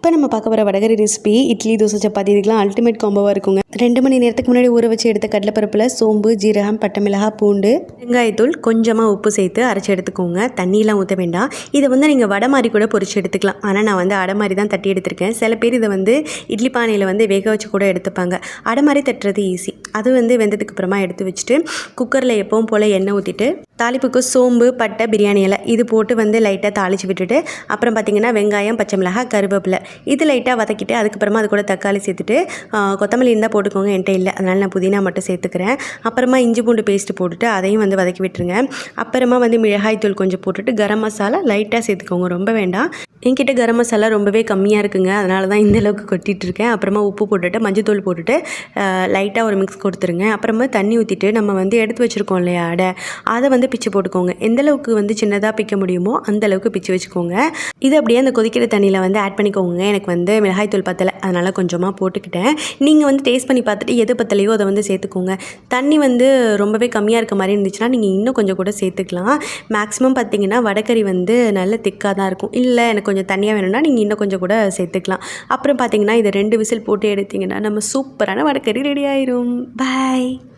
இப்போ நம்ம பார்க்க போகிற வடகரி ரெசிபி இட்லி, தோசை, சப்பாத்தி இதுக்கெலாம் அல்டிமேட் காம்போவாக இருக்குங்க. 2 மணி நேரத்துக்கு முன்னாடி ஊற வச்சு எடுத்த கடலைப்பருப்பில் சோம்பு, ஜீரகம், பட்டை, மிளகாய், பூண்டு, வெங்காயத்தூள், கொஞ்சமாக உப்பு சேர்த்து அரைச்சி எடுத்துக்கோங்க. தண்ணியெலாம் ஊற்ற வேண்டாம். இதை நீங்கள் வடை மாதிரி கூட பொரிச்சு எடுத்துக்கலாம். ஆனால் நான் அடை மாதிரி தான் தட்டி எடுத்திருக்கேன். சில பேர் இதை இட்லி பானையில் வேக வச்சு கூட எடுத்துப்பாங்க. அடை மாதிரி தட்டுறது ஈஸி. அது வெந்ததுக்கு அப்புறமா எடுத்து வச்சுட்டு குக்கரில் எப்பவும் போல் எண்ணெய் ஊற்றிட்டு தாளிப்புக்கு சோம்பு, பட்டை, பிரியாணி இலை இது போட்டு லைட்டாக தாளித்து விட்டுட்டு அப்புறம் பார்த்திங்கன்னா வெங்காயம், பச்சை மிளகாய், கருவேப்பிலை இது லைட்டாக வதக்கிட்டு அதுக்கப்புறமா அது கூட தக்காளி சேர்த்துட்டு கொத்தமல்லி இருந்தால் போட்டுக்கோங்க. என்கிட்ட இல்லை, அதனால் நான் புதினா மட்டும் சேர்த்துக்கிறேன். அப்புறமா இஞ்சி பூண்டு பேஸ்ட்டு போட்டுட்டு அதையும் வதக்கி விட்டுருங்க. அப்புறமா மிளகாய் தூள் கொஞ்சம் போட்டுட்டு கரம் மசாலா லைட்டாக சேர்த்துக்கோங்க, ரொம்ப வேண்டாம். என்கிட்ட கரம் மசாலா ரொம்பவே கம்மியாக இருக்குங்க, அதனால தான் இந்தளவுக்கு கொட்டிகிட்ருக்கேன். அப்புறமா உப்பு போட்டுட்டு மஞ்சத்தூள் போட்டுட்டு லைட்டாக ஒரு மிக்ஸ் கொடுத்துருங்க. அப்புறமா தண்ணி ஊற்றிட்டு நம்ம எடுத்து வச்சுருக்கோம் இல்லையா அடை, அதை பிச்சு போட்டுக்கோங்க. எந்தளவுக்கு சின்னதாக பிக்க முடியுமோ அந்தளவுக்கு பிச்சு வச்சுக்கோங்க. இது அப்படியே அந்த கொதிக்கிற தண்ணியில் ஆட் பண்ணிக்கோங்க. எனக்கு மிளகாய் தூள் பத்தலை, அதனால் கொஞ்சமாக போட்டுக்கிட்டேன். நீங்கள் டேஸ்ட் பண்ணி பார்த்துட்டு எது பத்தலையோ அதை சேர்த்துக்கோங்க. தண்ணி ரொம்பவே கம்மியாக இருக்க மாதிரி இருந்துச்சுன்னா நீங்கள் இன்னும் கொஞ்சம் கூட சேர்த்துக்கலாம். மேக்ஸிமம் பார்த்திங்கன்னா வடைக்கறி நல்ல திக்காக தான் இருக்கும். இல்லை எனக்கு கொஞ்சம் தண்ணியாக வேணும்னா நீங்கள் இன்னும் கொஞ்சம் கூட சேர்த்துக்கலாம். அப்புறம் பார்த்திங்கன்னா இதை 2 விசில் போட்டு எடுத்திங்கன்னா நம்ம சூப்பரான வடைக்கறி ரெடி ஆயிரும். பாய்.